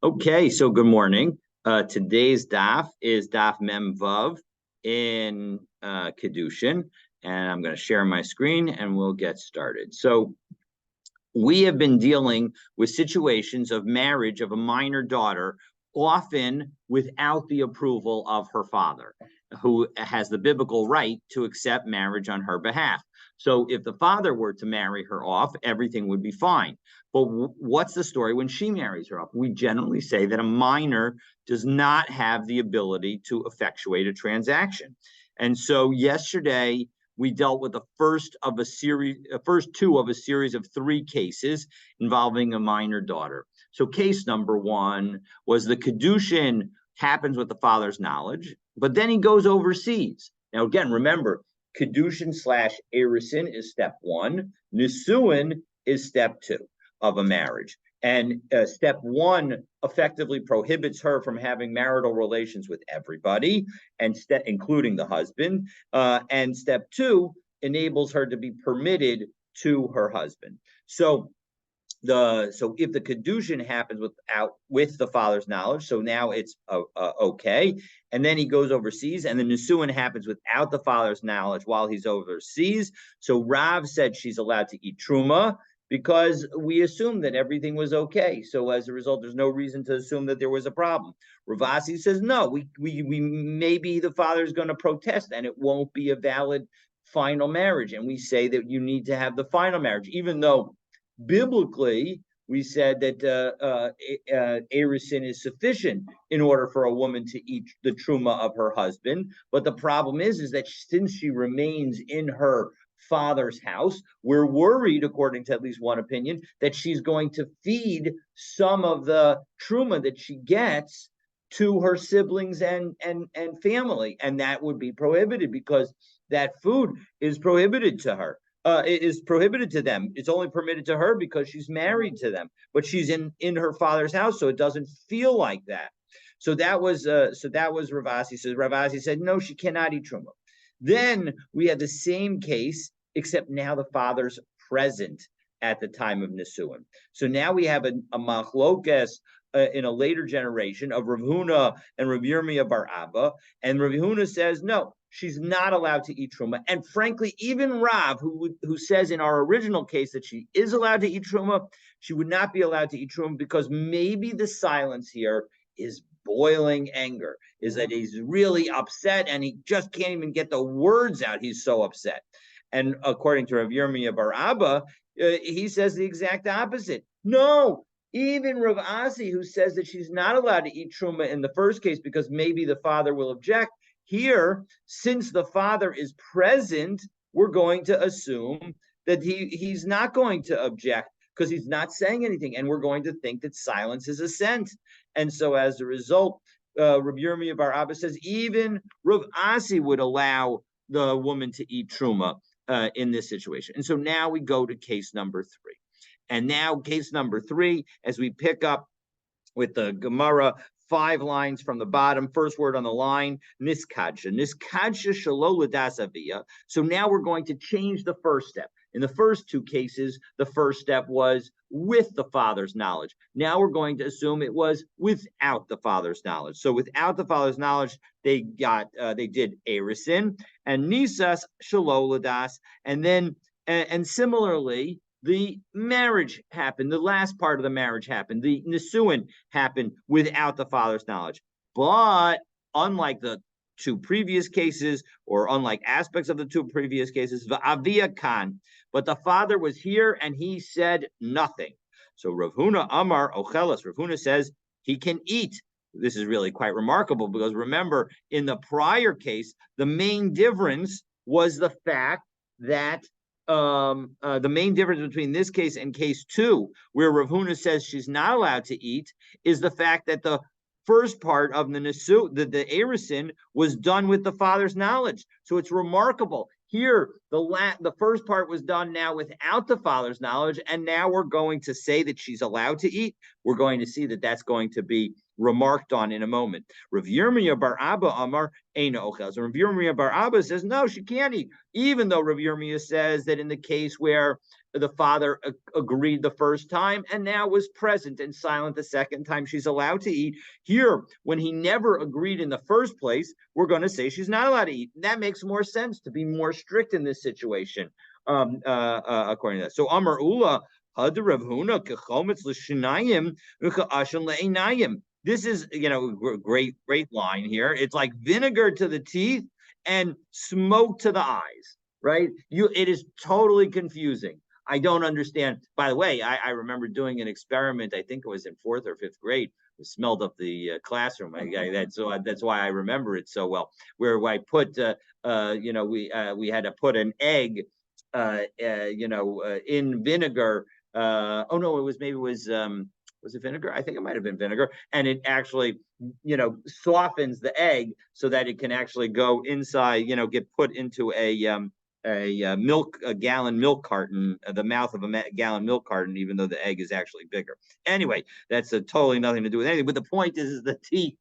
Okay, so good morning. Today's daf is daf Mem Vav in Kiddushin, and I'm going to share my screen and we'll get started. So we have been dealing with situations of marriage of a minor daughter, often without the approval of her father, who has the biblical right to accept marriage on her behalf. So if the father were to marry her off, everything would be fine. But what's the story when she marries her off? We generally say that a minor does not have the ability to effectuate a transaction. And so yesterday, we dealt with the first two of a series of three cases involving a minor daughter. So case number one was the Kiddushin happens with the father's knowledge, but then he goes overseas. Now, again, remember, Kiddushin / Erisin is step one. Nisuin is step two of a marriage. And step one effectively prohibits her from having marital relations with everybody, and including the husband. And step two enables her to be permitted to her husband. So if the Kiddushin happens with the father's knowledge, so now it's okay, and then he goes overseas, and the Nisuin happens without the father's knowledge while he's overseas. So Rav said she's allowed to eat truma because we assumed that everything was okay. So as a result, there's no reason to assume that there was a problem. Ravasi says no, we maybe the father's going to protest, and it won't be a valid final marriage, and we say that you need to have the final marriage, even though biblically, we said that erisin is sufficient in order for a woman to eat the truma of her husband. But the problem is that since she remains in her father's house, we're worried, according to at least one opinion, that she's going to feed some of the truma that she gets to her siblings and family, and that would be prohibited because that food is prohibited to her. Is prohibited to them. It's only permitted to her because she's married to them, but she's in her father's house, so it doesn't feel like that. So that was Ravasi. So Ravasi said no, she cannot eat truma. Then we had the same case, except now the father's present at the time of Nisuin. So now we have a machlokes in a later generation of Rav Huna and Rav Yirmiyah bar Abba, and Rav Huna says no, she's not allowed to eat truma. And frankly, even Rav, who says in our original case that she is allowed to eat truma, she would not be allowed to eat truma because maybe the silence here is boiling anger, is that he's really upset and he just can't even get the words out. He's so upset. And according to Rav Yirmiyah bar Abba, he says the exact opposite. No, even Rav Asi, who says that she's not allowed to eat truma in the first case because maybe the father will object, here, since the father is present, we're going to assume that he's not going to object because he's not saying anything, and we're going to think that silence is assent. And so as a result, Rav Yirmiyah bar Abba says even Rav Asi would allow the woman to eat truma in this situation. And so now we go to case number three. And now case number three, as we pick up with the Gemara, 5 lines from the bottom, first word on the line, niskadsha shelo l'das avia. So now we're going to change the first step. In the first two cases, the first step was with the father's knowledge. Now we're going to assume it was without the father's knowledge. So without the father's knowledge, they did erisin and nisas shelo l'das, and then and similarly, the marriage happened. The last part of the marriage happened. The nisuin happened without the father's knowledge. But unlike the two previous cases, or unlike aspects of the two previous cases, va'avia kan, but the father was here and he said nothing. So Rav Huna Amar Ochelas, Rav Huna says he can eat. This is really quite remarkable because remember, in the prior case, the main difference was the fact that the main difference between this case and case two, where Rav Huna says she's not allowed to eat, is the fact that the first part of the nesu, the erisin, was done with the father's knowledge. So it's remarkable. Here, the first part was done now without the father's knowledge, and now we're going to say that she's allowed to eat. We're going to see that that's going to be remarked on in a moment. Rav Yirmiyah bar Abba Amar Eina Ochel. So Rav Yirmiyah bar Abba says no, she can't eat, even though Rav Yirmiyah says that in the case where the father agreed the first time and now was present and silent the second time, she's allowed to eat. Here, when he never agreed in the first place, we're going to say she's not allowed to eat. That makes more sense to be more strict in this situation, according to that. So Amar Ula, this is, great line here. It's like vinegar to the teeth and smoke to the eyes, right? It is totally confusing. I don't understand. By the way, I remember doing an experiment. I think it was in 4th or 5th grade. It smelled up the classroom. That's why I remember it so well. Where I put, we had to put an egg, in vinegar. Oh no, it was it vinegar? I think it might have been vinegar, and it actually, softens the egg so that it can actually go inside. Get put into a gallon milk carton, the mouth of a gallon milk carton, even though the egg is actually bigger. Anyway, that's totally nothing to do with anything. But the point is the teeth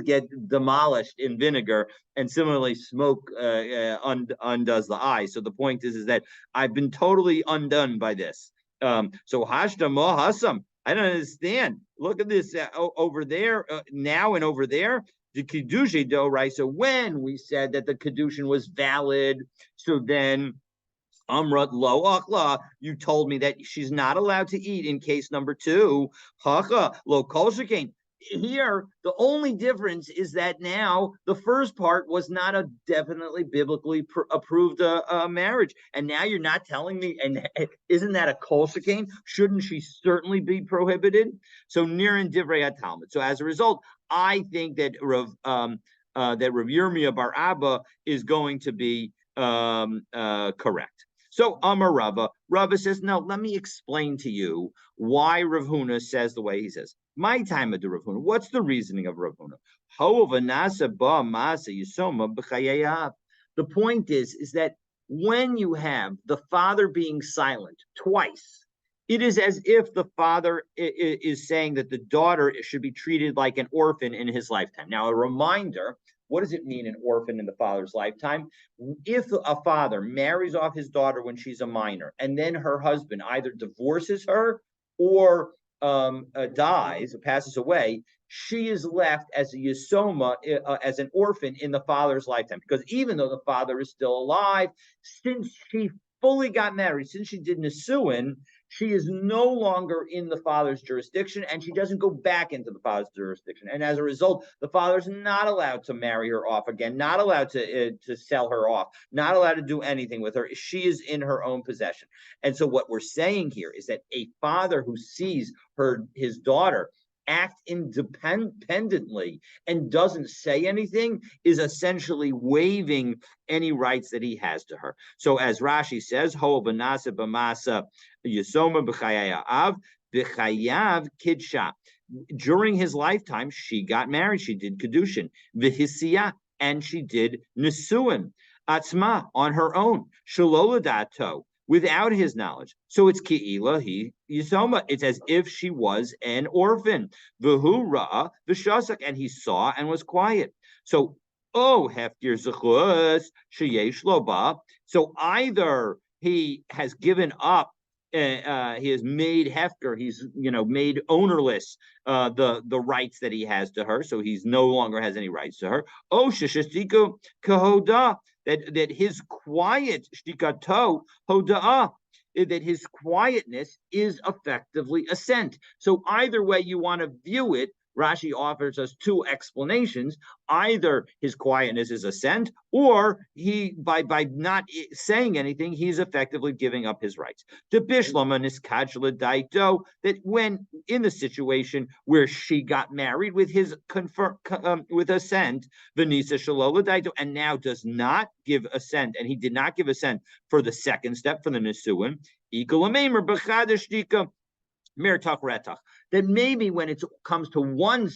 get demolished in vinegar, and similarly, smoke undoes the eye. So the point is that I've been totally undone by this. So hashda mohasam. I don't understand. Look at this over there now and over there. The Kiddushin do, right? So when we said that the Kiddushin was valid, so then Amrat lo achla, you told me that she's not allowed to eat in case number 2. Hacha lo kol shekain. Here, the only difference is that now the first part was not a definitely biblically approved marriage, and now you're not telling me. And isn't that a kol shekain? Shouldn't she certainly be prohibited? So near in divrei Talmud. So as a result, I think that Rav Yirmiyah bar Abba is going to be correct. So Amar Rava says, no, let me explain to you why Rav Huna says the way he says. My time of the Rav Huna. What's the reasoning of Rav Huna? The point is that when you have the father being silent twice, it is as if the father is saying that the daughter should be treated like an orphan in his lifetime. Now, a reminder, what does it mean, an orphan in the father's lifetime? If a father marries off his daughter when she's a minor, and then her husband either divorces her or dies or passes away, she is left as a yisoma, as an orphan in the father's lifetime. Because even though the father is still alive, since she fully got married, since she did nisuin, she is no longer in the father's jurisdiction, and she doesn't go back into the father's jurisdiction. And as a result, the father's not allowed to marry her off again, not allowed to sell her off, not allowed to do anything with her. She is in her own possession. And so what we're saying here is that a father who sees his daughter act independently and doesn't say anything is essentially waiving any rights that he has to her. So as Rashi says, Ho banasa b'masa yisoma b'chayaya av b'chayav kidsha. During his lifetime, she got married. She did Kiddushin, v'hisiya, and she did Nisuin, atzma, on her own, shaloladato, without his knowledge. So it's ki'ila he yisoma. It's as if she was an orphan. V'hu ra'a v'shasak, and he saw and was quiet. So heftir zechus sheyesh lo ba. So either he has given up, he has made hefker, he's made ownerless the rights that he has to her, so he's no longer has any rights to her. Sheshestiku kahoda, that his quiet shtikato hoda'ah, that his quietness is effectively assent. So either way you want to view it, Rashi offers us 2 explanations. Either his quietness is assent, or he, by not saying anything, he's effectively giving up his rights. The bishlama niskajla daito, that when in the situation where she got married with his with assent, Venisa shalola daito, and now does not give assent, and he did not give assent for the second step, for the nisuin, ikalamemer b'chadashdika retach, that maybe when it comes to one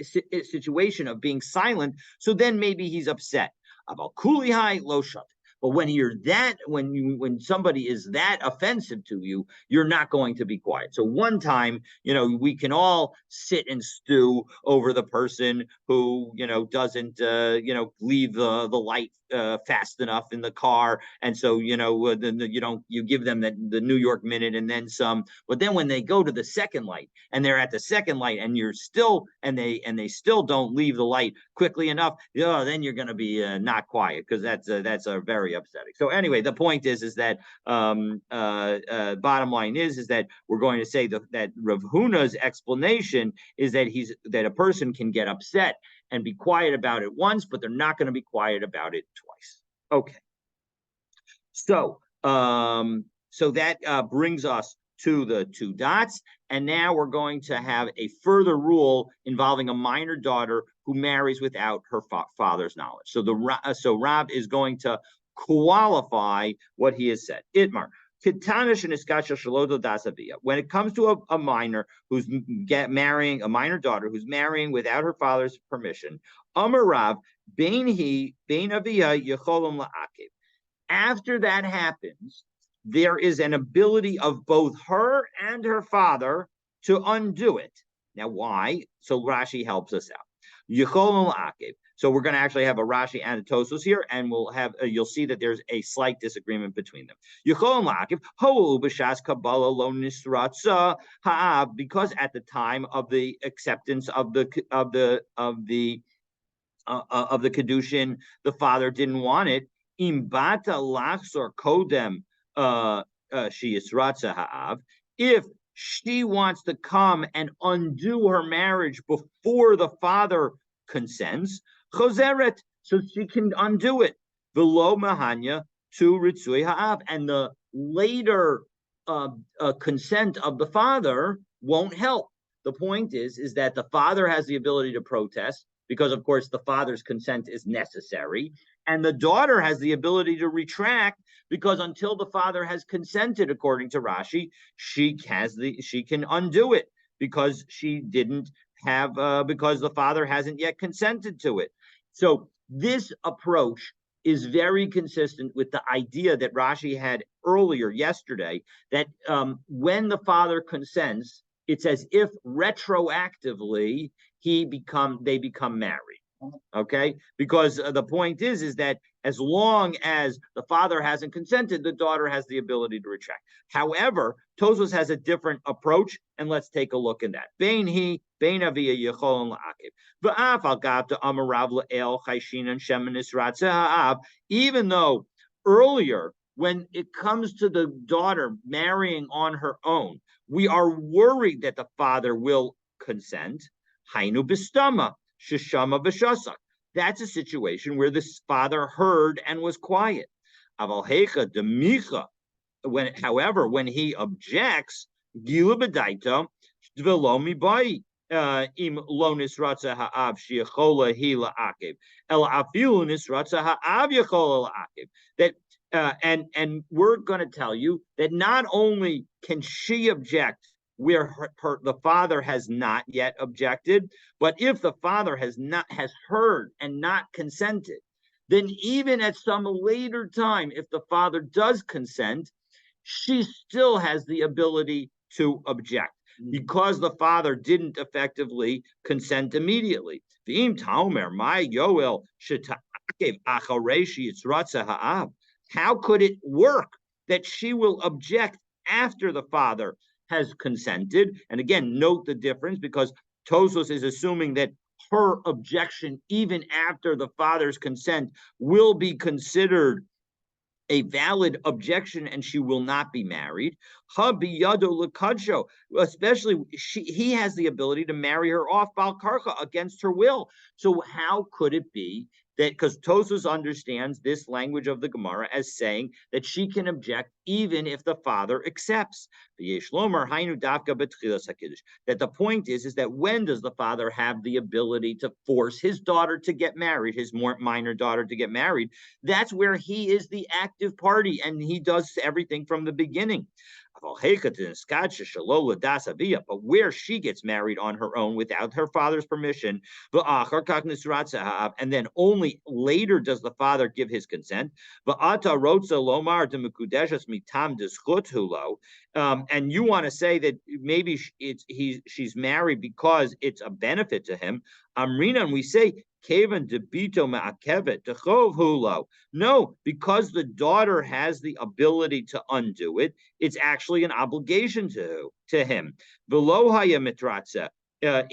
situation of being silent, so then maybe he's upset about kulihai lo shut. But when when somebody is that offensive to you, you're not going to be quiet. So one time, we can all sit and stew over the person who, doesn't, leave the light fast enough in the car, and so you give them the New York minute and then some. But then when they go to the second light and they're at the second light and they still don't leave the light quickly enough, then you're going to be not quiet, because that's very upsetting. So anyway, the point is that bottom line is that we're going to say that Rav Huna's explanation is that a person can get upset and be quiet about it once, but they're not going to be quiet about it twice. Okay. So that brings us to the two dots. And now we're going to have a further rule involving a minor daughter who marries without her father's knowledge. So Rab is going to qualify what he has said. Itmar. When it comes to a minor who's marrying a minor daughter who's marrying without her father's permission, Amarav bein avia yecholim la'akev. After that happens, there is an ability of both her and her father to undo it. Now, why? So Rashi helps us out. Yecholim la'akev. So we're going to actually have a Rashi and a Tosos here, and we'll have you'll see that there's a slight disagreement between them. Because at the time of the acceptance of the Kiddushin, the father didn't want it. If she wants to come and undo her marriage before the father consents, chozeret, so she can undo it. V'lo mahanya to ritzui ha'av, and the later consent of the father won't help. The point is that the father has the ability to protest, because of course the father's consent is necessary, and the daughter has the ability to retract, because until the father has consented, according to Rashi, she can undo it, because she didn't have because the father hasn't yet consented to it. So this approach is very consistent with the idea that Rashi had earlier yesterday, that when the father consents, it's as if retroactively they become married. Okay, because the point is that as long as the father hasn't consented, the daughter has the ability to retract. However, Tosfos has a different approach, and let's take a look at that. Even though earlier, when it comes to the daughter marrying on her own, we are worried that the father will consent. Hainu bistama. Shishama v'shasak. That's a situation where the father heard and was quiet. Avalhecha demicha. However, when he objects, gila b'daita v'lo mibai im lo nisratza ha'av sheyachola hi la'akev el afilu nisratza ha'av yachola la'akev. That and we're going to tell you that not only can she object where the father has not yet objected, but if the father has heard and not consented, then even at some later time, if the father does consent, she still has the ability to object, because the father didn't effectively consent immediately. How could it work that she will object after the father has consented? And again, note the difference, because Tosfos is assuming that her objection, even after the father's consent, will be considered a valid objection and she will not be married. Especially, he has the ability to marry her off bal karcha, against her will. So how could it be that, because Tosfos understands this language of the Gemara as saying that she can object even if the father accepts? That the point is that when does the father have the ability to force his daughter to get married, his minor daughter to get married? That's where he is the active party, and he does everything from the beginning. But where she gets married on her own without her father's permission, and then only later does the father give his consent, and you want to say that maybe she's married because it's a benefit to him, Amrina, and we say, Kavan debito ma'akevet dechov hulo. No, because the daughter has the ability to undo it, it's actually an obligation to him. Velo haya mitratze. And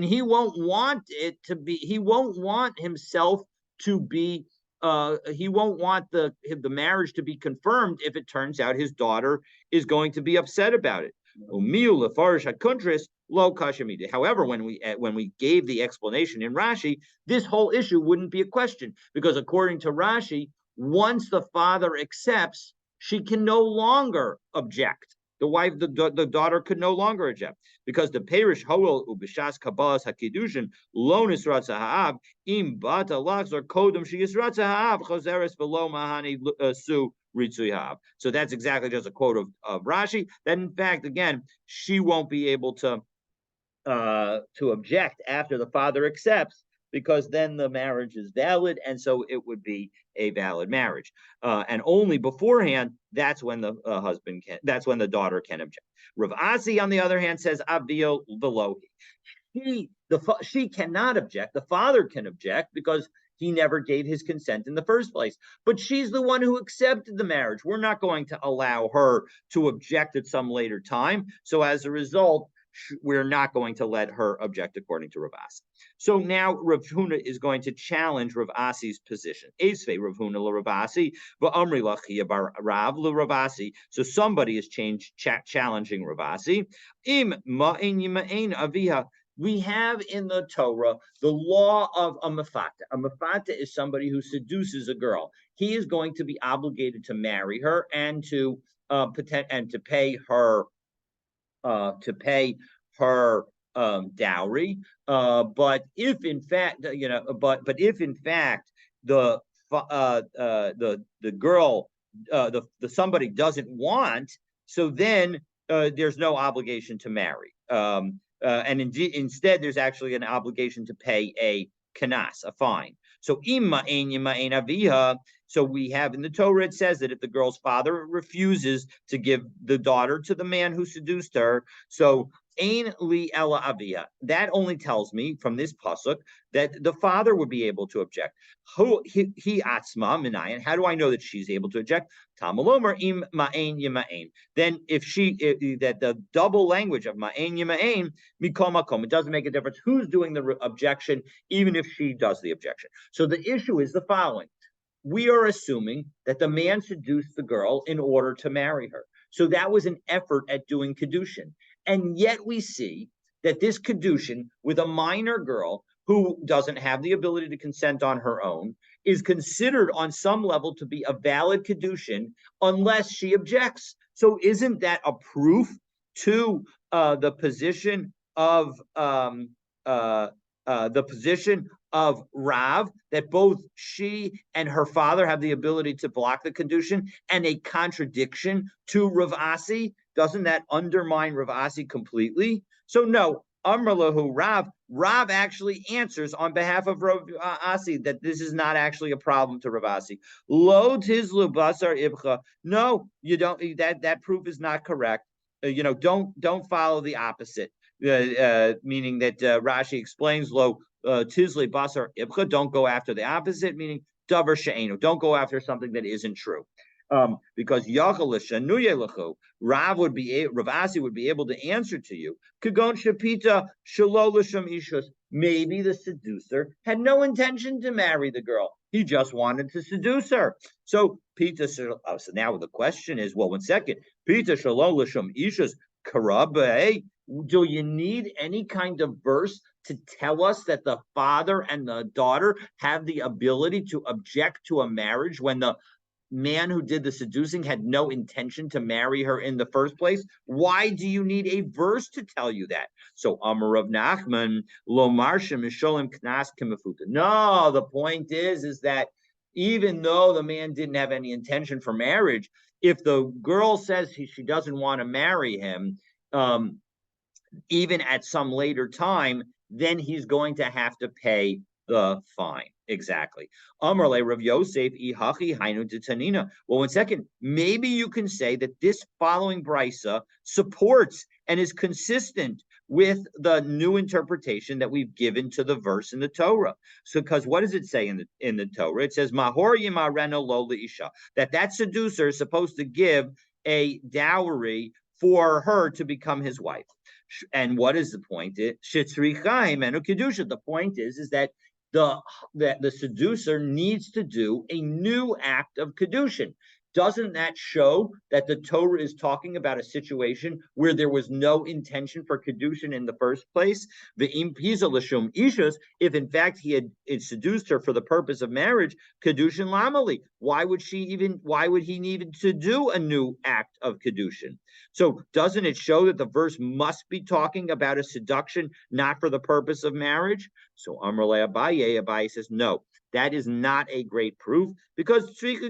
he won't want it to be, he won't want himself to be, he won't want the marriage to be confirmed if it turns out his daughter is going to be upset about it. However, when we gave the explanation in Rashi, this whole issue wouldn't be a question, because according to Rashi, once the father accepts, she can no longer object. The wife, the daughter, could no longer object, because the perish hoel ubishas kabbalas hakidushin lo nisratza ha'av im bata lachs or kodem she yisratza ha'av choseres below mahani su ritzui ha'av. So that's exactly just a quote of Rashi. That in fact, again, she won't be able to object after the father accepts, because then the marriage is valid, and so it would be a valid marriage. And only beforehand, that's when the husband can, that's when the daughter can object. Rav Asi, on the other hand, says Avdio Velohi. She cannot object. The father can object because he never gave his consent in the first place. But she's the one who accepted the marriage. We're not going to allow her to object at some later time. So as a result, we're not going to let her object according to Rav Asi. So now Rav Huna is going to challenge Rav Asi's position. Esvei Rav Huna Rav Asi, v'amri lachia bar Rav Rav Asi. So somebody is challenging Rav Asi. Im ma'in yima'in aviha. We have in the Torah the law of a mefata. A mefata is somebody who seduces a girl. He is going to be obligated to marry her and to pay her dowry. But if in fact, but if in fact the girl, the somebody doesn't want, so then there's no obligation to marry. And instead, there's actually an obligation to pay a kanas, a fine. So so we have in the Torah, it says that if the girl's father refuses to give the daughter to the man who seduced her, so Ein li ela avia. That only tells me from this pasuk that the father would be able to object. He atzma minayin. How do I know that she's able to object? Tamalomer im ma'ain yima'ain. Then if that the double language of ma'ain yima'ain mikol makom, it doesn't make a difference who's doing the objection, even if she does the objection. So the issue is the following. We are assuming that the man seduced the girl in order to marry her. So that was an effort at doing Kiddushin. And yet we see that this Kiddushin with a minor girl who doesn't have the ability to consent on her own is considered on some level to be a valid Kiddushin unless she objects. So isn't that a proof to the position of Rav, that both she and her father have the ability to block the Kiddushin, and a contradiction to Rav Asi? Doesn't that undermine Rav Asi completely? So no, Amrlahu Rav actually answers on behalf of Rav Asi that this is not actually a problem to Rav Asi. Lo tizlu basar ibcha. No, you don't. That proof is not correct. Don't follow the opposite. Meaning that Rashi explains lo tizli basar ibcha. Don't go after the opposite. Meaning davar she'enu. Don't go after something that isn't true. Because Rav Asi would be able to answer to you. Kagon shapita shalolasham ishus. Maybe the seducer had no intention to marry the girl. He just wanted to seduce her. So Pita. So now the question is, well, 1 second. Pita shalolasham ishus karabe. Do you need any kind of verse to tell us that the father and the daughter have the ability to object to a marriage when the man who did the seducing had no intention to marry her in the first place? Why do you need a verse to tell you that? So Amar Rav Nachman lo marshim misholim knas kemafuta. No, the point is that even though the man didn't have any intention for marriage, if the girl says she doesn't want to marry him, even at some later time, then he's going to have to pay the fine. Exactly. Amrle Rav Yosef ihachi hainu detanina. Well, 1 second. Maybe you can say that this following brisa supports and is consistent with the new interpretation that we've given to the verse in the Torah. So, because what does it say in the Torah? It says, "Mahor yimareno lo leisha," that seducer is supposed to give a dowry for her to become his wife. And what is the point? The point is that the seducer needs to do a new act of Kiddushin. Doesn't that show that the Torah is talking about a situation where there was no intention for Kiddushin in the first place? If in fact he had seduced her for the purpose of marriage, Kiddushin lamali. Why would he need to do a new act of Kiddushin? So doesn't it show that the verse must be talking about a seduction, not for the purpose of marriage? So Amrle Abaye says, no, that is not a great proof, because remember,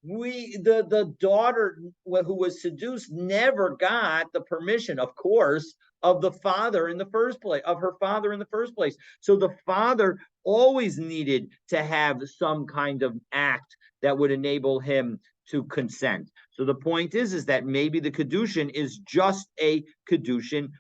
the daughter who was seduced never got the permission, of course, of the father in the first place, of her father in the first place. So the father always needed to have some kind of act that would enable him to consent. So the point is that maybe the Kiddushin is just a Kiddushin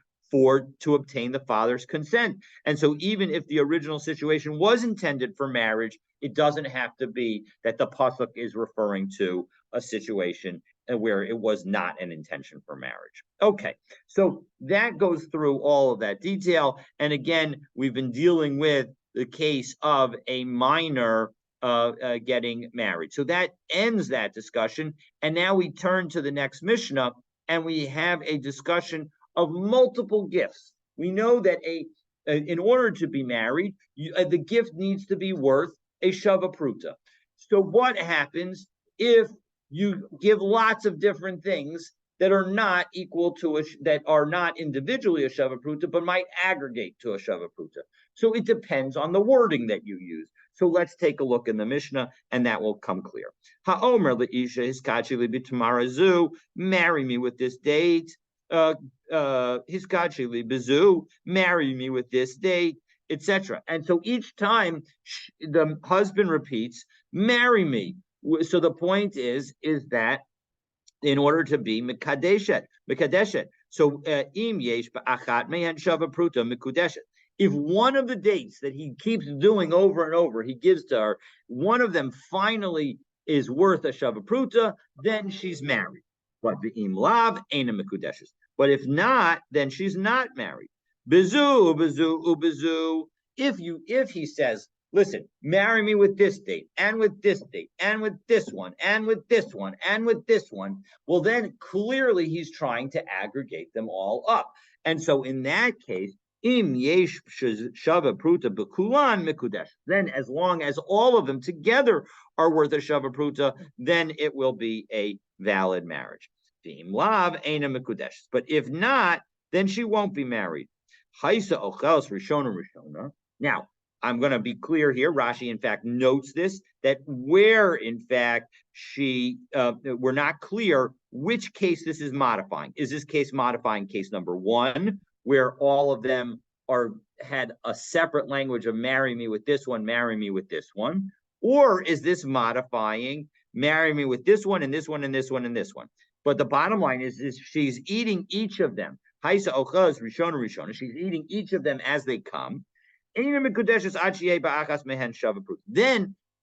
to obtain the father's consent. And so even if the original situation was intended for marriage, it doesn't have to be that the pasuk is referring to a situation where it was not an intention for marriage. Okay, so that goes through all of that detail. And again, we've been dealing with the case of a minor getting married. So that ends that discussion. And now we turn to the next Mishnah, and we have a discussion of multiple gifts. We know that in order to be married, the gift needs to be worth a shava pruta. So what happens if you give lots of different things that are not equal to that are not individually a shava pruta, but might aggregate to a shava pruta? So it depends on the wording that you use. So let's take a look in the Mishnah, and that will come clear. Ha'omer le'isha hiskachi li'bitamarazu, marry me with this date. Hiskachi li'bizu, marry me with this date, etc. And so each time the husband repeats, marry me. So the point is that in order to be mikadeshet. So im yesh ba'achat me'en shava pruta mikudeshet. If one of the dates that he keeps doing over and over, he gives to her, one of them finally is worth a shava pruta, then she's married. But v'im lav eina mikudeshes. But if not, then she's not married. Bizu, bizu, ubizu. If he says, listen, marry me with this date, and with this date, and with this one, and with this one, and with this one, well, then clearly he's trying to aggregate them all up. And so in that case, im yesh shava pruta bekulan mikudesh. Then, as long as all of them together are worth a shava pruta, then it will be a valid marriage. Im lav eina mikudesh. But if not, then she won't be married. Haisa ochels rishona rishona. Now, I'm going to be clear here. Rashi, in fact, notes this, that where, in fact, we're not clear which case this is modifying. Is this case modifying case number one, where all of them had a separate language of marry me with this one, marry me with this one? Or is this modifying marry me with this one and this one and this one and this one? But the bottom line is she's eating each of them. Haisa ochaz rishona rishona. She's eating each of them as they come. Then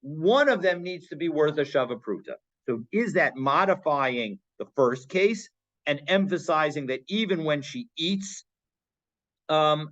one of them needs to be worth a shava pruta. So is that modifying the first case and emphasizing that even when she eats them,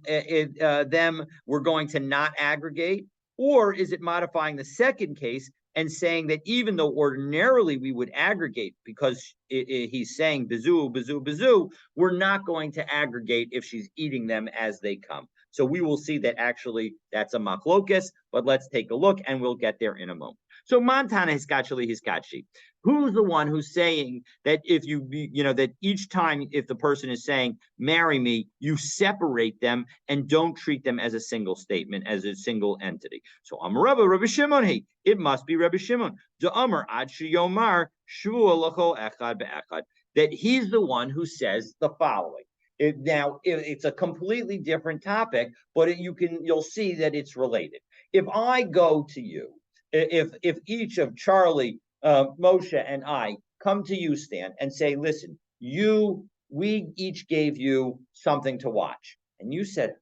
we're going to not aggregate? Or is it modifying the second case and saying that even though ordinarily we would aggregate, because he's saying bizu, bizu, bizu, we're not going to aggregate if she's eating them as they come? So we will see that actually that's a machlokes, but let's take a look and we'll get there in a moment. So Montana hiskachi. Who's the one who's saying that that each time if the person is saying marry me, you separate them and don't treat them as a single statement, as a single entity? So Rabbi Shimon, it must be Rabbi Shimon. Ad sheyomar shvua lachol echad be'echad. That he's the one who says the following. It's a completely different topic, but you'll see that it's related. If I go to you, if each of Charlie, Moshe, and I come to you, Stan, and say, listen, you we each gave you something to watch. And you said,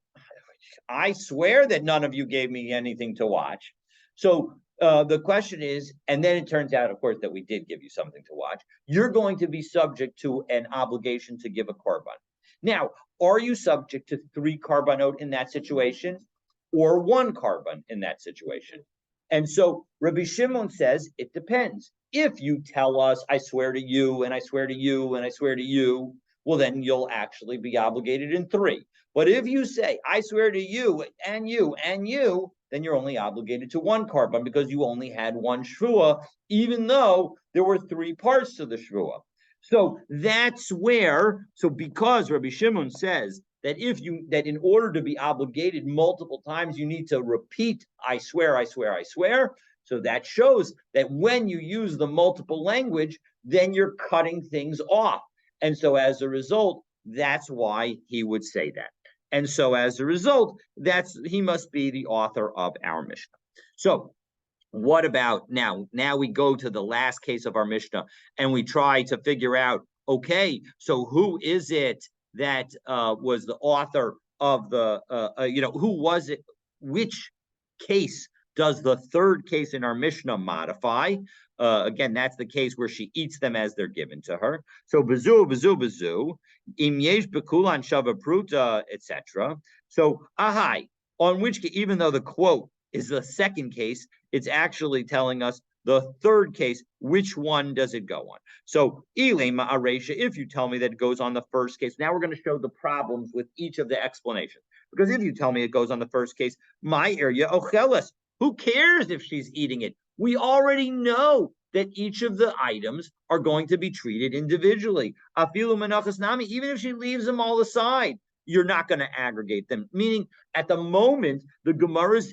I swear that none of you gave me anything to watch. So the question is, and then it turns out, of course, that we did give you something to watch. You're going to be subject to an obligation to give a korban. Now, are you subject to 3 korbanot in that situation or 1 korban in that situation? And so Rabbi Shimon says it depends. If you tell us, I swear to you, and I swear to you, and I swear to you, well, then you'll actually be obligated in 3. But if you say, I swear to you, and you, and you, then you're only obligated to 1 korban because you only had 1 shvua, even though there were 3 parts to the shvua. So that's where, so because Rabbi Shimon says that that in order to be obligated multiple times, you need to repeat, I swear, I swear, I swear. So that shows that when you use the multiple language, then you're cutting things off. And so as a result, that's why he would say that. And so as a result, he must be the author of our Mishnah. So what about now? Now we go to the last case of our Mishnah and we try to figure out, okay, so who is it that was the author of the, who was it? Which case does the 3rd case in our Mishnah modify? Again, that's the case where she eats them as they're given to her. So bezu, im yesh bekulan shava pruta, etc. So ahai, on which, even though the quote is the 2nd case, it's actually telling us the 3rd case, which one does it go on? So, ilema aresha, if you tell me that it goes on the 1st case, now we're going to show the problems with each of the explanations. Because if you tell me it goes on the 1st case, my area ocheles, who cares if she's eating it? We already know that each of the items are going to be treated individually. Afilu menachas nami, even if she leaves them all aside, you're not going to aggregate them. Meaning, at the moment, the Gemara's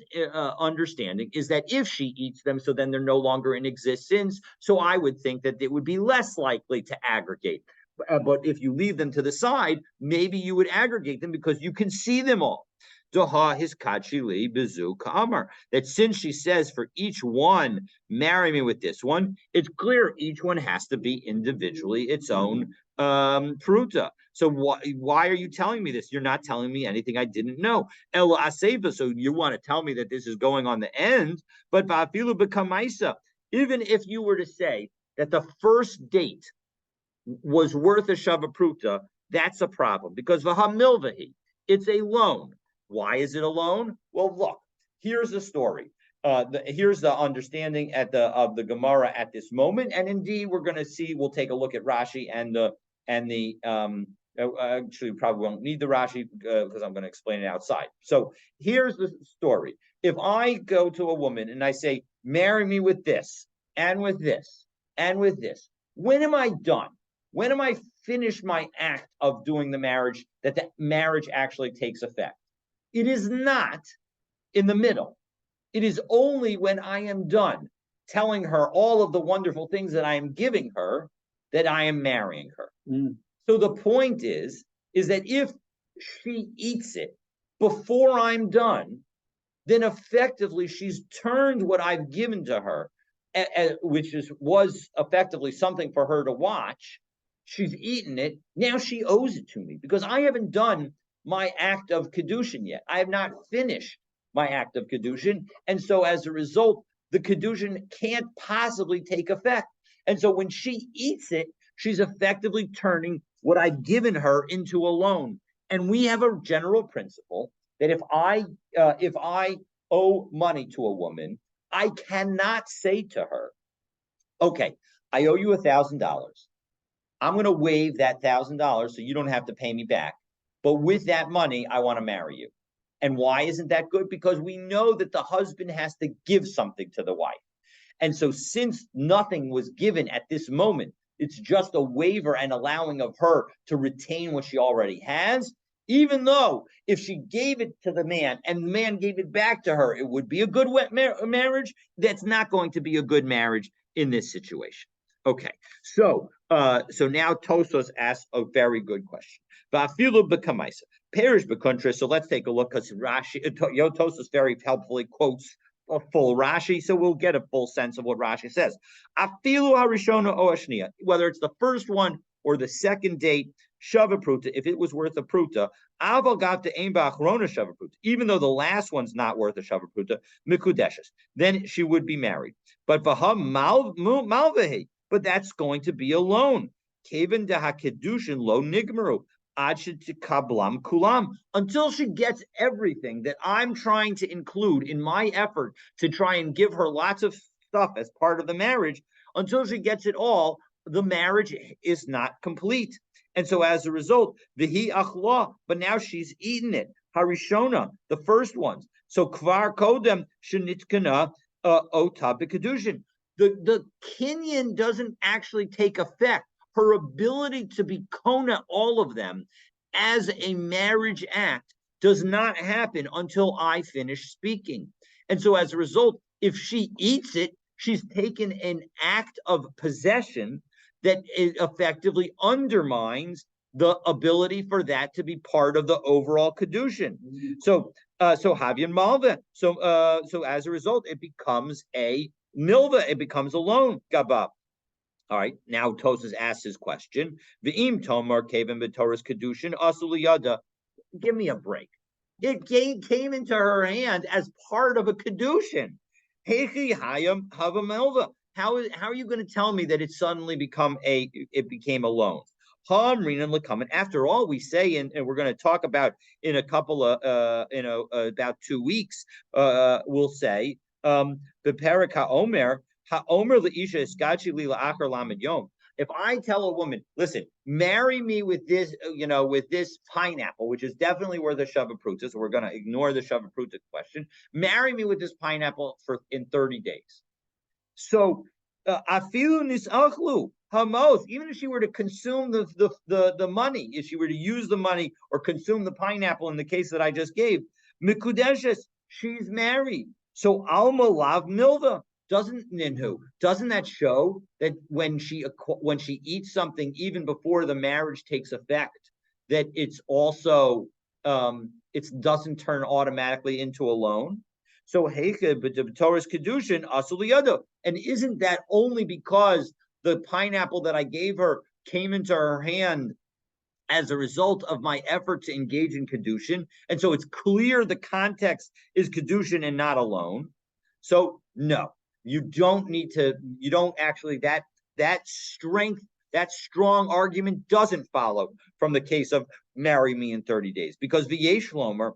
understanding is that if she eats them, so then they're no longer in existence. So I would think that it would be less likely to aggregate. But if you leave them to the side, maybe you would aggregate them because you can see them all. His kachili bezu ka'amar. That since she says for each one, marry me with this one, it's clear each one has to be individually its own pruta. So why are you telling me this? You're not telling me anything I didn't know. Ela aseva. So you want to tell me that this is going on the end, but ba'afilu b'kamaisa. Even if you were to say that the 1st date was worth a shava pruta, that's a problem because v'hamilvahi, it's a loan. Why is it a loan? Well, look, here's the story. Here's the understanding of the Gemara at this moment, and indeed, we're going to see. We'll take a look at Rashi and the actually, we probably won't need the Rashi because I'm going to explain it outside. So here's the story. If I go to a woman and I say, marry me with this, and with this, and with this, when am I done? When am I finished my act of doing the marriage, that the marriage actually takes effect? It is not in the middle. It is only when I am done telling her all of the wonderful things that I am giving her that I am marrying her. So the point is that if she eats it before I'm done, then effectively she's turned what I've given to her, which was effectively something for her to watch. She's eaten it. Now she owes it to me because I haven't done my act of Kiddushin yet. I have not finished my act of Kiddushin. And so as a result, the Kiddushin can't possibly take effect. And so when she eats it, she's effectively turning what I've given her into a loan. And we have a general principle that if I owe money to a woman, I cannot say to her, okay, I owe you $1,000. I'm going to waive that $1,000 so you don't have to pay me back. But with that money, I want to marry you. And why isn't that good? Because we know that the husband has to give something to the wife. And so since nothing was given at this moment, it's just a waiver and allowing of her to retain what she already has, even though if she gave it to the man and the man gave it back to her, it would be a good marriage. That's not going to be a good marriage in this situation. Okay, so now Tosos asks a very good question. Va'afilu b'kamaisa, perish b'kontra. So let's take a look because Tosos very helpfully quotes a full Rashi, so we'll get a full sense of what Rashi says. Afilu harishona o ashniya, whether it's the first one or the second date, shavapruta, if it was worth a pruta, aval got the aim ba'achrona shavapruta, even though the last one's not worth a shavapruta, mikudeshes, then she would be married. But v'ha malvehi, but that's going to be a loan. Kaven de hakedushin lo nigmaru. Kablam kulam, until she gets everything that I'm trying to include in my effort to try and give her lots of stuff as part of the marriage. Until she gets it all, the marriage is not complete. And so as a result, vihi achla, but now she's eaten it. Harishona, the first ones. So kvar kodem shenitkana ota b'kedushin. The kinyan doesn't actually take effect. Her ability to be kona all of them as a marriage act does not happen until I finish speaking. And so as a result, if she eats it, she's taken an act of possession that effectively undermines the ability for that to be part of the overall Kiddushin. So Havyan Malva. So as a result, it becomes a milva, it becomes a loan, Gabab. All right, now Tosas asks his question. V'im tomar kevin b'Torah's kedushin asuliyada. Give me a break. It came into her hand as part of a kedushin. Hechi hayam havamelva. How are you going to tell me that it suddenly became a loan? After all, we say, and we're going to talk about in a couple of about 2 weeks. We'll say the perika omer. If I tell a woman, listen, marry me with this, with this pineapple, which is definitely worth a shavapruta, so we're going to ignore the shavapruta question. Marry me with this pineapple in 30 days. So, afilu nisachlu hamos. Even if she were to consume the money, if she were to use the money or consume the pineapple in the case that I just gave, mikudeshes, she's married. So alma lav milva. Doesn't that show that when she eats something even before the marriage takes effect, that it's also it doesn't turn automatically into a loan? So Torah's kedushin asuliyado, and isn't that only because the pineapple that I gave her came into her hand as a result of my effort to engage in kedushin, and so it's clear the context is kedushin and not a loan. So no. You don't actually, that strong argument doesn't follow from the case of marry me in 30 days, because v'yesh lomer,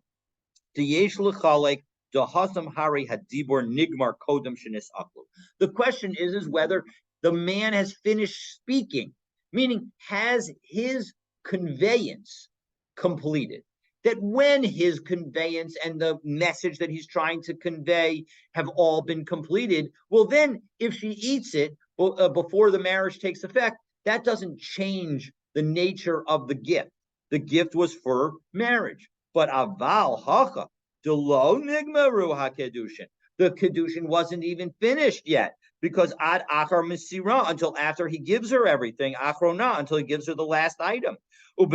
v'yesh lechalek, dehasam hari hadibor nigmar kodem shenis aklu. The question is whether the man has finished speaking, meaning has his conveyance completed. That when his conveyance and the message that he's trying to convey have all been completed, well, then if she eats it before the marriage takes effect, that doesn't change the nature of the gift. The gift was for marriage. But aval hacha delo nigmaru hakedushin. The kedushin wasn't even finished yet, because ad achar misira, until after he gives her everything, achrona, until he gives her the last item. And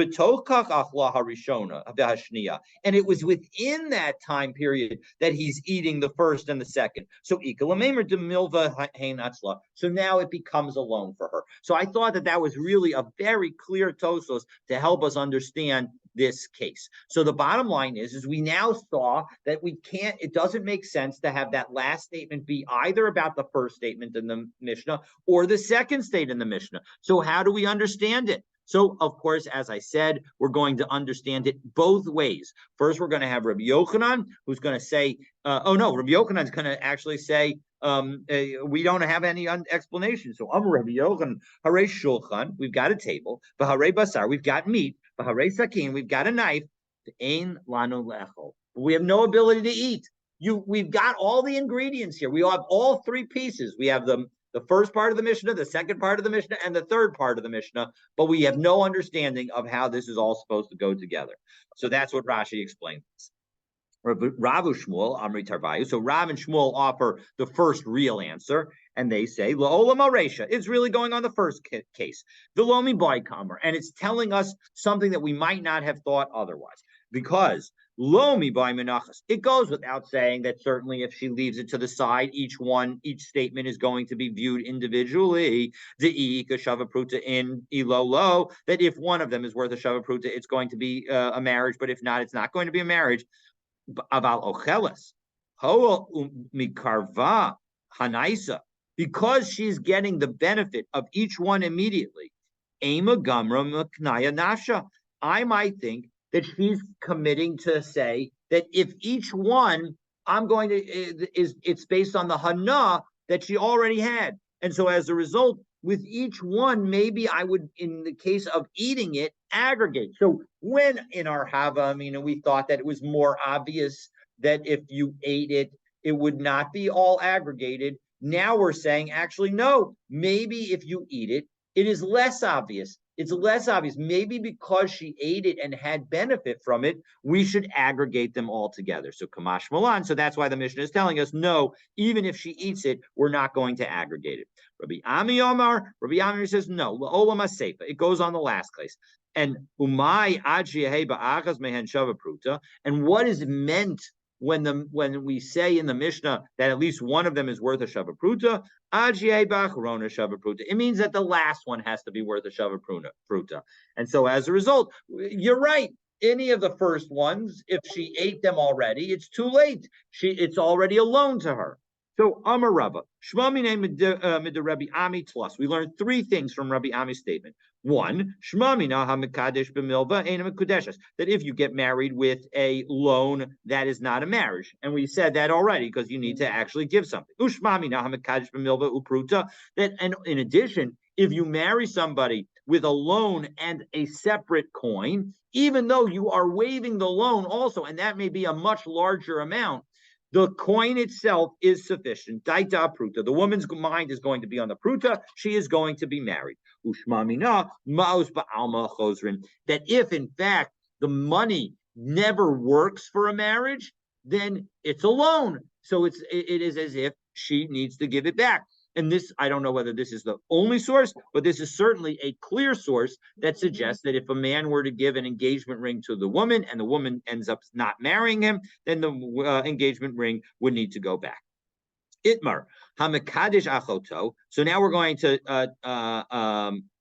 it was within that time period that he's eating the first and the second. So now it becomes a loan for her. So I thought that was really a very clear tosos to help us understand this case. So the bottom line is we now saw that it doesn't make sense to have that last statement be either about the first statement in the Mishnah or the second statement in the Mishnah. So how do we understand it? So, of course, as I said, we're going to understand it both ways. First, we're going to have Rabbi Yochanan, who's going to say, Rabbi Yochanan is going to actually say, we don't have any explanation. So, Rabbi Yochanan, Hare Shulchan, we've got a table. Hare Basar, we've got meat. Hare Sakin, we've got a knife. Ein lanu lechol. We have no ability to eat. We've got all the ingredients here. We have all three pieces. We have the first part of the Mishnah, the second part of the Mishnah, and the third part of the Mishnah, but we have no understanding of how this is all supposed to go together. So that's what Rashi explains. Ravu Shmuel, Amri Tarvayu. So Rav and Shmuel offer the first real answer, and they say, La'olam Aresha. It's really going on the first case. The Lomi Boy Kamer, and it's telling us something that we might not have thought otherwise. because Lomi by Menachas. It goes without saying that certainly if she leaves it to the side, each statement is going to be viewed individually. The Shavapruta in Ilolo, that if one of them is worth a Shavapruta, it's going to be a marriage, but if not, it's not going to be a marriage. Aval Ocheles, Hoa Mikarva Hanaisa, because she's getting the benefit of each one immediately. Ema Gamra Maknaya Nasha. I might think that she's committing to say that if each one I'm going to it's based on the hana that she already had. And so as a result, with each one, maybe I would, in the case of eating it, aggregate. So when in our Hava, we thought that it was more obvious that if you ate it, it would not be all aggregated. Now we're saying, actually, no, maybe if you eat it, it is less obvious. It's less obvious. Maybe because she ate it and had benefit from it, we should aggregate them all together. So Kamash Malan. So that's why the Mishnah is telling us, no, even if she eats it, we're not going to aggregate it. Rabbi Ami Omar, Rabbi Ami says, no, La'olam HaSeifa. It goes on the last case. And Umay Ajiehe Ba'achas Mehen Shava Pruta. And what is meant when we say in the Mishnah that at least one of them is worth a Shavapruta, it means that the last one has to be worth a Shavapruta. And so as a result, you're right. Any of the first ones, if she ate them already, it's too late. It's already a loan to her. So Amar Rabba, Shmamine mid Rabbi Ami Tlas. We learned three things from Rabbi Ami's statement. One, Shmamina hamikadesh b'milva ena mikudeshes. That if you get married with a loan, that is not a marriage, and we said that already because you need to actually give something. Ushmamina hamikadesh b'milva upruta. That, and in addition, if you marry somebody with a loan and a separate coin, even though you are waiving the loan also, and that may be a much larger amount, the coin itself is sufficient. Daita pruta. The woman's mind is going to be on the pruta. She is going to be married. Ushmamina maus ba'alma chosrin. That if in fact the money never works for a marriage, then it's a loan. So it is as if she needs to give it back. And this, I don't know whether this is the only source, but this is certainly a clear source that suggests that if a man were to give an engagement ring to the woman and the woman ends up not marrying him, then the engagement ring would need to go back. Itmar, Hamakadesh Achoto. So now we're going to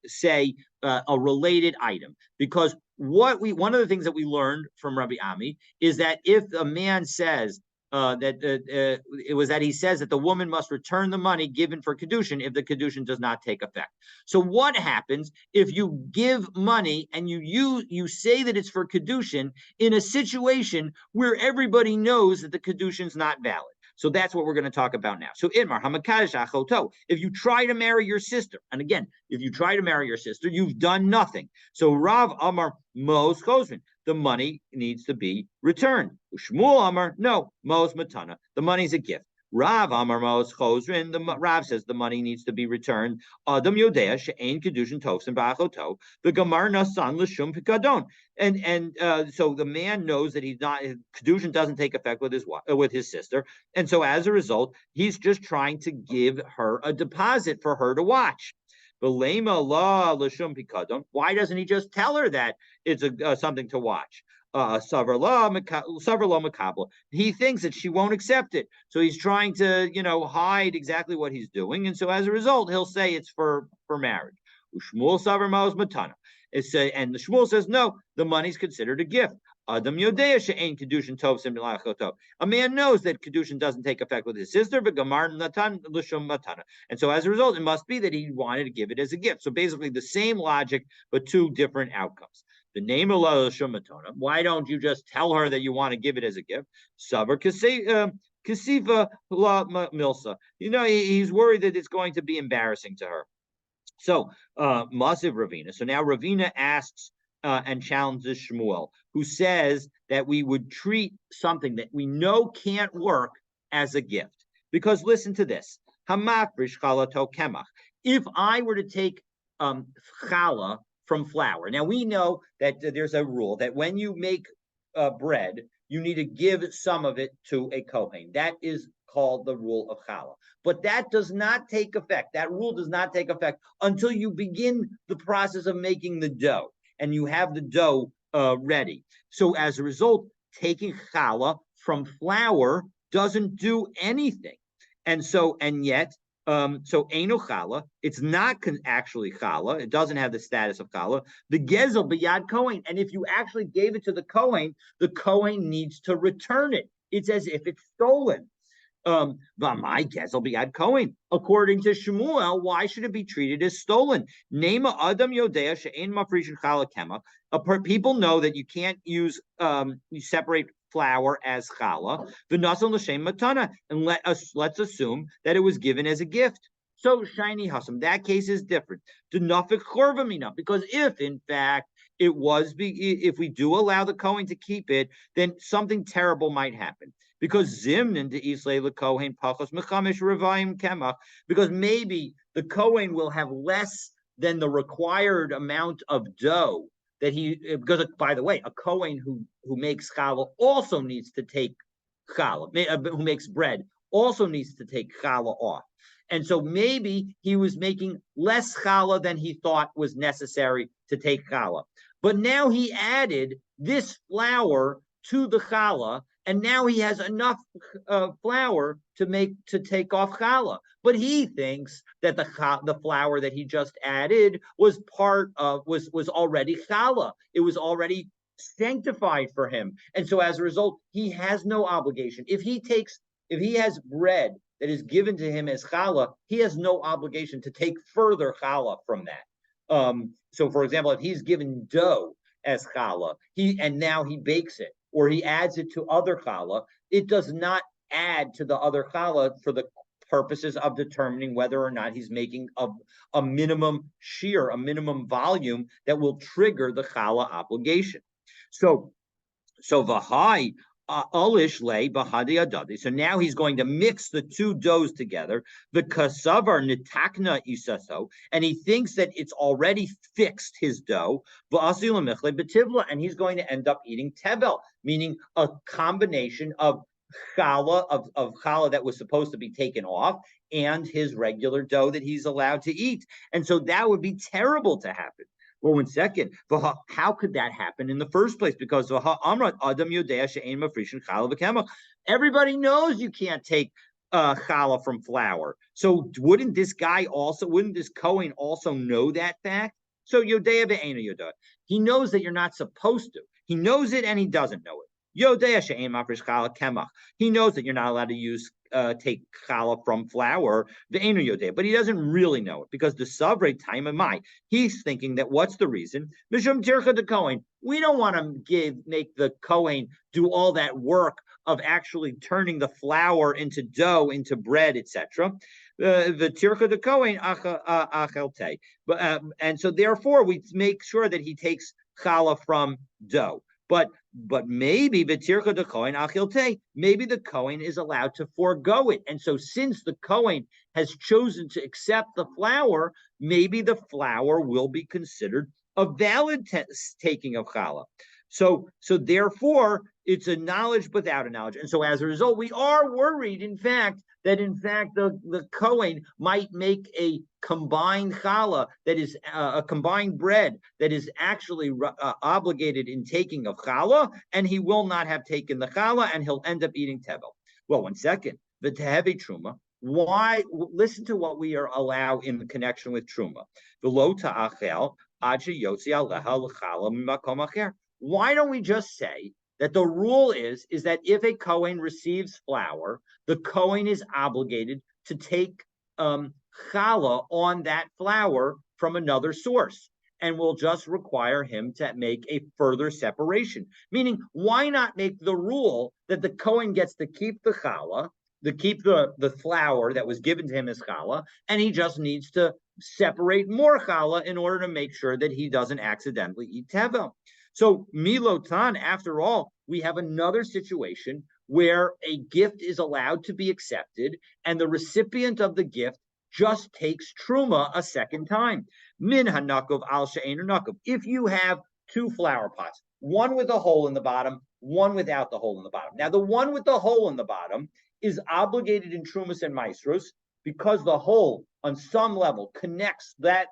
say a related item, because one of the things that we learned from Rabbi Ami is that if a man says, it was that he says that the woman must return the money given for Kiddushin if the Kiddushin does not take effect. So what happens if you give money and you say that it's for Kiddushin in a situation where everybody knows that the Kiddushin is not valid? So that's what we're going to talk about now. So Inmar, Hamakadesh Achoto, if you try to marry your sister, and again, if you try to marry your sister, you've done nothing. So Rav Amar Mos Chosrin, the money needs to be returned. Shmuel Amar, no, Mos Matana, the money's a gift. Rav Amar Mos Chosrin, the Rav says the money needs to be returned. Adam Yodea she'ein Kiddushin Tovsin Ba'achoto, the Gemar Nasan L'Shum Pikadon. And so the man knows that Kiddushin doesn't take effect with his sister, and so as a result, he's just trying to give her a deposit for her to watch. Why doesn't he just tell her that it's something to watch? He thinks that she won't accept it, so he's trying to hide exactly what he's doing, and so as a result, he'll say it's for marriage. Ushmuel savar maos matana. And the Shmuel says no, the money's considered a gift. Adam Yodea she'ein Kiddushin tovsim b'lachoto. A man knows that Kiddushin doesn't take effect with his sister, but Gamar Natan L'Shum Matana. And so as a result, it must be that he wanted to give it as a gift. So basically the same logic, but two different outcomes. The name of L'Shum Matana, why don't you just tell her that you want to give it as a gift? Savar Kasifa La Milsa. He's worried that it's going to be embarrassing to her. So, Masiv Ravina. So now Ravina asks and challenges Shmuel, who says that we would treat something that we know can't work as a gift. Because listen to this. Hamafrish chalato kemach. If I were to take challah from flour, now we know that there's a rule that when you make bread, you need to give some of it to a kohen. That is called the rule of challah. But that does not take effect. That rule does not take effect until you begin the process of making the dough. And you have the dough ready. So as a result, taking challah from flour doesn't do anything. And yet, so Eino challah, it's not actually challah. It doesn't have the status of challah. The gezel b'yad Kohen, and if you actually gave it to the Kohen needs to return it. It's as if it's stolen. My guess will be ad Cohen. According to Shmuel, why should it be treated as stolen? Nema Adam Yodea She'en Mafrishin Chala Kema. People know that you can't use you separate flour as challah. The Nasan L'Shem Matana, and let's assume that it was given as a gift. So shiny Hassam, that case is different. Denafik Chorvamina, because if in fact it was, if we do allow the Kohen to keep it, then something terrible might happen. Because Zimnin to Islay the Kohen Pachos Mechamish Revayim Kemach, because maybe the Kohen will have less than the required amount of dough that because by the way, a Kohen who makes challah also needs to take challah, who makes bread also needs to take challah off. And so maybe he was making less challah than he thought was necessary to take challah. But now he added this flour to the challah, and now he has enough flour to take off challah. But he thinks that the flour that he just added was already challah. It was already sanctified for him, and so as a result, he has no obligation. If he has bread that is given to him as challah, he has no obligation to take further challah from that. So, for example, if he's given dough as challah, and now he bakes it, or he adds it to other challah, it does not add to the other challah for the purposes of determining whether or not he's making a minimum shear, a minimum volume that will trigger the challah obligation. So v'hai alish lay bahadi adadi. So now he's going to mix the two doughs together. The kasavar nitakna isaso, and he thinks that it's already fixed his dough. And he's going to end up eating tevel, meaning a combination of challah of challah that was supposed to be taken off and his regular dough that he's allowed to eat. And so that would be terrible to happen. Well, 1 second. How could that happen in the first place? Because everybody knows you can't take challah from flour. So wouldn't this Kohen also know that fact? So Yodea ve'ena Yodea. He knows that you're not supposed to. He knows it and he doesn't know it. Yodea she'en mafresh challah kemach. He knows that you're not allowed to take challah from flour, ve'enu yodea, but he doesn't really know it because the savre time of my, he's thinking that what's the reason? Mishum tircha the Kohen. We don't want to make the Kohen do all that work of actually turning the flour into dough, into bread, etc. The tircha the Kohen achelte. And so therefore we make sure that he takes challah from dough. But maybe maybe the Kohen is allowed to forego it. And so since the Kohen has chosen to accept the flour, maybe the flour will be considered a valid taking of challah. So therefore, it's a knowledge without a knowledge. And so as a result, we are worried, in fact, that the Kohen might make a combined challah, that is a combined bread that is actually obligated in taking of challah, and he will not have taken the challah, and he'll end up eating tevel. Well, 1 second. The tehevi truma. Why? Listen to what we are allowed in connection with truma. The lo ta'achel achi yotzi aleha l'challah mimakom acher. Why don't we just say that the rule is that if a Kohen receives flour, the Kohen is obligated to take challah on that flour from another source, and will just require him to make a further separation. Meaning, why not make the rule that the Kohen gets to keep the challah, to keep the flour that was given to him as challah, and he just needs to separate more challah in order to make sure that he doesn't accidentally eat tevel. So milotan, after all, we have another situation where a gift is allowed to be accepted, and the recipient of the gift just takes truma a second time. Min hanakov al she'einu nakov. If you have two flour pots, one with a hole in the bottom, one without the hole in the bottom. Now, the one with the hole in the bottom is obligated in trumas and maestros because the hole, on some level, connects that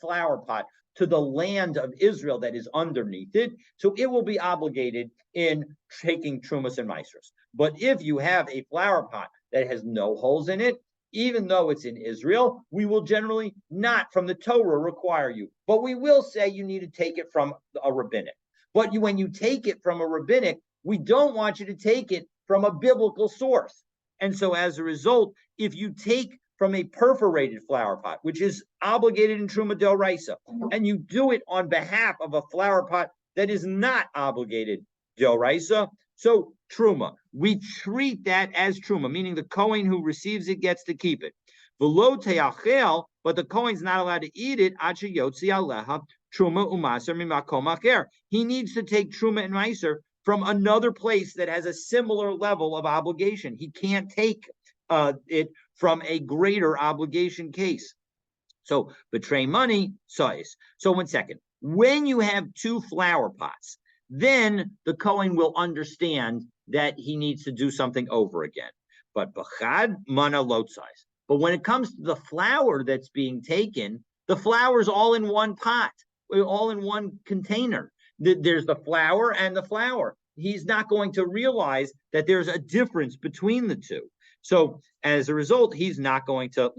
flour pot to the land of Israel that is underneath it. So it will be obligated in taking Trumas and Maasros. But if you have a flower pot that has no holes in it, even though it's in Israel, we will generally not from the Torah require you. But we will say you need to take it from a rabbinic. But when you take it from a rabbinic, we don't want you to take it from a biblical source. And so as a result, if you take from a perforated flower pot, which is obligated in Truma D'Oraisa, and you do it on behalf of a flower pot that is not obligated D'Oraisa, so Truma, we treat that as Truma, meaning the Kohen who receives it gets to keep it. V'lo te'achel, but the Kohen's not allowed to eat it, ad sheyotzi aleha Truma u'maser mimakom acher. He needs to take Truma and Meiser from another place that has a similar level of obligation. He can't take it from a greater obligation case. So betray money, size. So 1 second. When you have two flower pots, then the Kohen will understand that he needs to do something over again. But b'chad mana lot size. But when it comes to the flour that's being taken, the flour's all in one pot, all in one container. There's the flour and the flour. He's not going to realize that there's a difference between the two. So as a result, he's not going to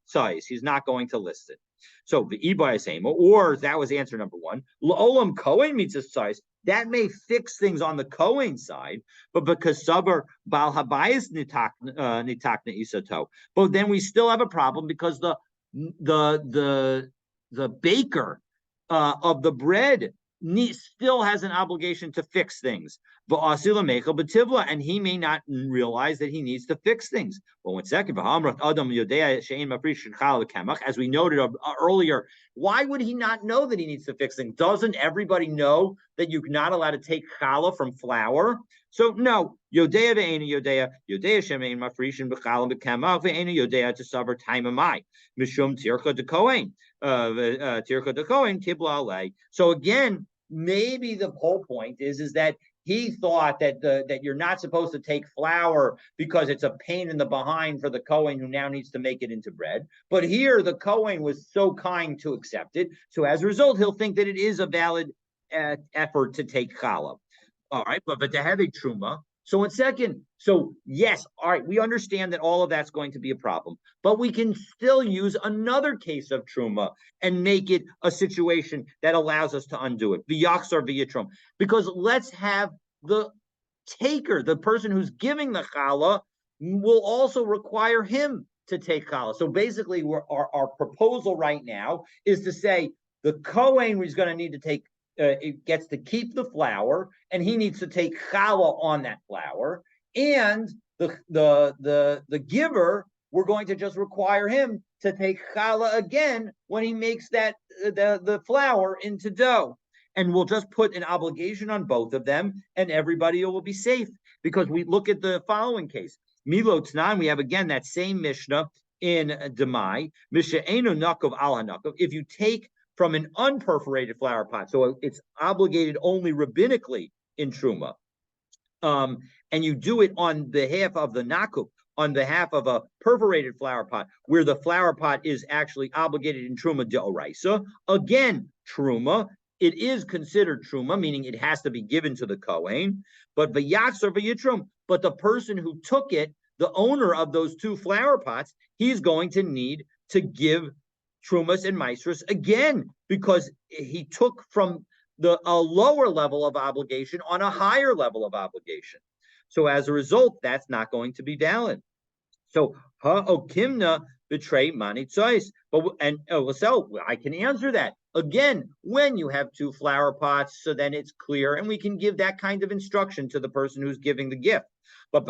size. He's not going to list it. So the ibayasema, or that was answer number one. L'olam Kohen meets a size. That may fix things on the Kohen side, but because sabar bal habayis nitakna isato. But then we still have a problem because the baker of the bread still has an obligation to fix things. And he may not realize that he needs to fix things. But 1 second, as we noted earlier, why would he not know that he needs to fix things? Doesn't everybody know that you're not allowed to take challah from flour? So no, Yodea ve'ena Yodea, Yodea shemein mafrishin b'challah b'kamach ve'ena Yodea to savar taimamai mishum tircha de Kohen tircha de Kohen kibla alei. So again, maybe the whole point is that he thought that you're not supposed to take flour because it's a pain in the behind for the Kohen who now needs to make it into bread. But here the Kohen was so kind to accept it. So as a result, he'll think that it is a valid effort to take challah. All right, but to have a truma. So 1 second. So yes, all right, we understand that all of that's going to be a problem, but we can still use another case of truma and make it a situation that allows us to undo it. V'yaksar v'yitrum. Because let's have the taker, the person who's giving the challah, will also require him to take challah. So basically, our proposal right now is to say the Kohen is going to need to take. It gets to keep the flour, and he needs to take challah on that flour. And the giver, we're going to just require him to take challah again when he makes that the flour into dough. And we'll just put an obligation on both of them, and everybody will be safe. Because we look at the following case. Milo Tnan, we have again that same Mishnah in Demai. Mishnah Eno Nakov Al Hanakov. If you take from an unperforated flower pot, so it's obligated only rabbinically in Truma, and you do it on behalf of the Nakub, on behalf of a perforated flower pot, where the flower pot is actually obligated in Truma D'Oraisa, again, Truma, it is considered Truma, meaning it has to be given to the Kohen, but V'yatzar V'yitrum, but the person who took it, the owner of those two flower pots, he's going to need to give Trumas and Maestros again, because he took from a lower level of obligation on a higher level of obligation. So as a result, that's not going to be valid. So ha'okimna betray mani tzois. So I can answer that. Again, when you have two flower pots, so then it's clear, and we can give that kind of instruction to the person who's giving the gift. But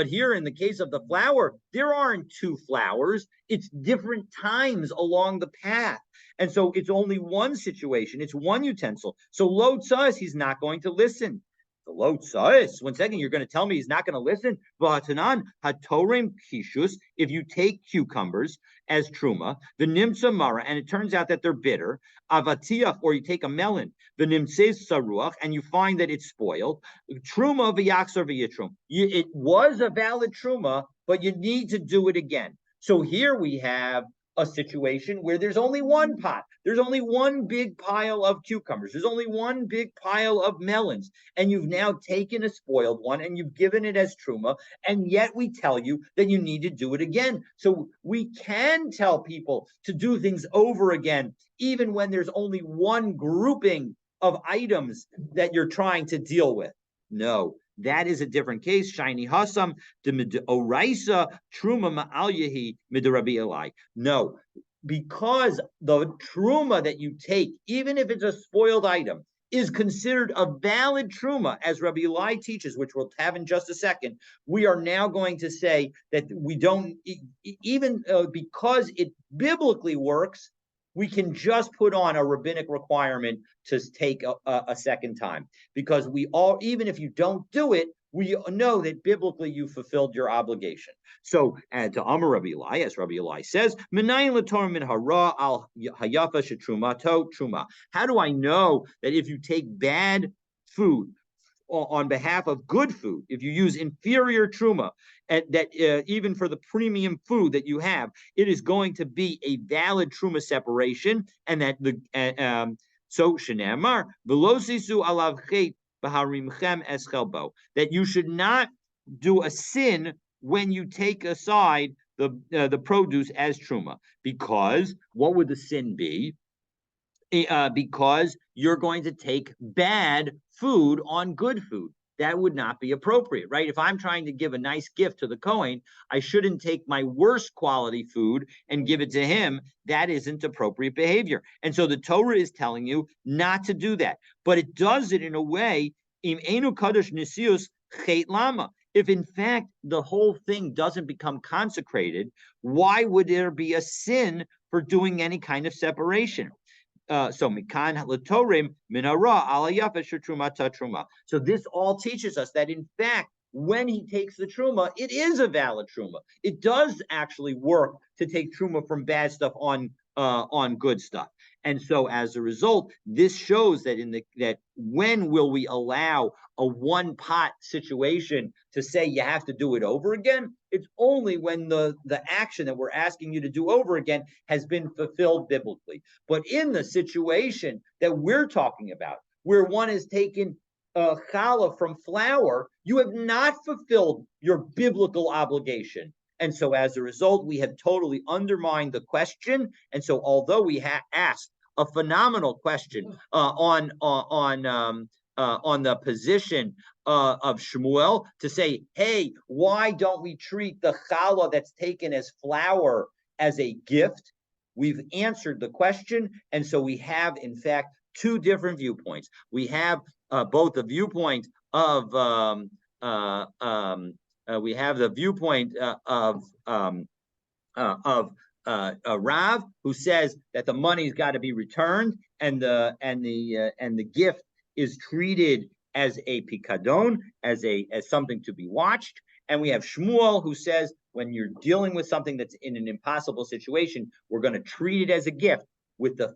here in the case of the flour, there aren't two flowers. It's different times along the path. And so it's only one situation. It's one utensil. So lo tzas, he's not going to listen. The lo tzas, 1 second, you're going to tell me he's not going to listen? V'hatanan hatorim kishus, if you take cucumbers as truma, the nimtza mara, and it turns out that they're bitter, avatiach, or you take a melon, the nimtzes saruach, and you find that it's spoiled, truma v'yaksar v'yitrum. It was a valid truma, but you need to do it again. So here we have a situation where there's only one pot, there's only one big pile of cucumbers, there's only one big pile of melons, and you've now taken a spoiled one and you've given it as truma, and yet we tell you that you need to do it again. So we can tell people to do things over again, even when there's only one grouping of items that you're trying to deal with. No, that is a different case. Shiny Hassam, Oraisa, Truma Ma'al Yehi, Midrabi Eli. No, because the truma that you take, even if it's a spoiled item, is considered a valid truma, as Rabbi Eli teaches, which we'll have in just a second. We are now going to say that we don't, even because it biblically works, we can just put on a rabbinic requirement to take a second time, because we all, even if you don't do it, we know that biblically you fulfilled your obligation. So, to Amar Rabbi Eli, as Rabbi Eli says, how do I know that if you take bad food on behalf of good food, if you use inferior truma, and that even for the premium food that you have, it is going to be a valid truma separation, and that the so shenemar velosisu alav chet b'harimchem eschelbo, that you should not do a sin when you take aside the produce as truma, because what would the sin be? Because you're going to take bad food on good food. That would not be appropriate, right? If I'm trying to give a nice gift to the Kohen, I shouldn't take my worst quality food and give it to him. That isn't appropriate behavior. And so the Torah is telling you not to do that. But it does it in a way, im enu kadosh nisius chet lama. If in fact the whole thing doesn't become consecrated, why would there be a sin for doing any kind of separation? So mikan latorim minara alayafesh trumata truma. So this all teaches us that in fact, when he takes the truma, it is a valid truma. It does actually work to take truma from bad stuff on good stuff. And so as a result, this shows that when will we allow a one pot situation to say you have to do it over again? It's only when the action that we're asking you to do over again has been fulfilled biblically. But in the situation that we're talking about, where one is taken challah from flour, you have not fulfilled your biblical obligation. And so as a result, we have totally undermined the question. And so although we asked a phenomenal question on the position of Shmuel to say, hey, why don't we treat the challah that's taken as flour as a gift? We've answered the question. And so we have, in fact, two different viewpoints. We have both the viewpoint of we have the viewpoint of Rav, who says that the money's got to be returned, and the gift is treated as a pikadon, as something to be watched. And we have Shmuel, who says when you're dealing with something that's in an impossible situation, we're going to treat it as a gift, with the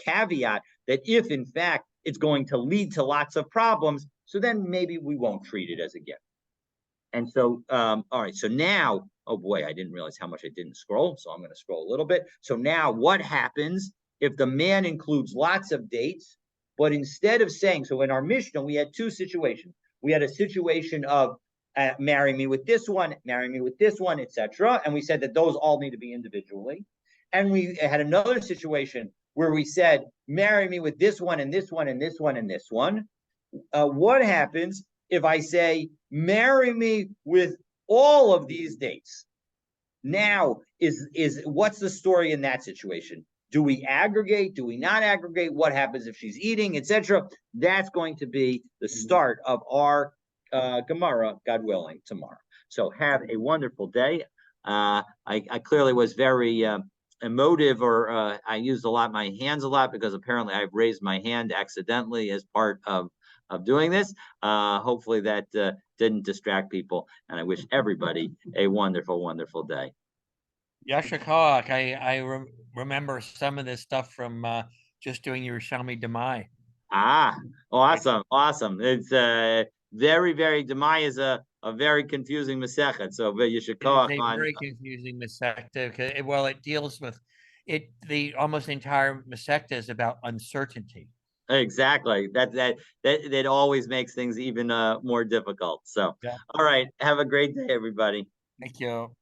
caveat that if in fact it's going to lead to lots of problems, so then maybe we won't treat it as a gift. And so, all right, so now, oh boy, I didn't realize how much I didn't scroll, so I'm going to scroll a little bit. So now what happens if the man includes lots of dates, but instead of saying, so in our Mishnah, we had two situations. We had a situation of marry me with this one, marry me with this one, etc. And we said that those all need to be individually. And we had another situation where we said, marry me with this one and this one and this one and this one. What happens if I say, marry me with all of these dates? Now, is what's the story in that situation? Do we aggregate? Do we not aggregate? What happens if she's eating, etc.? That's going to be the start of our Gemara, God willing, tomorrow. So have a wonderful day. I clearly was very emotive, or I used my hands a lot, because apparently I've raised my hand accidentally as part of doing this. Hopefully that didn't distract people, and I wish everybody a wonderful, wonderful day. Yasher Koach, I remember some of this stuff from just doing your Yerushalmi Demai. Awesome. It's very, very, Demai is a very confusing Masechet, so you should call it. It's a very confusing Masechet. Well, it deals with the almost entire Masechta is about uncertainty. Exactly. That always makes things even more difficult. So, Yeah. all right. Have a great day, everybody. Thank you.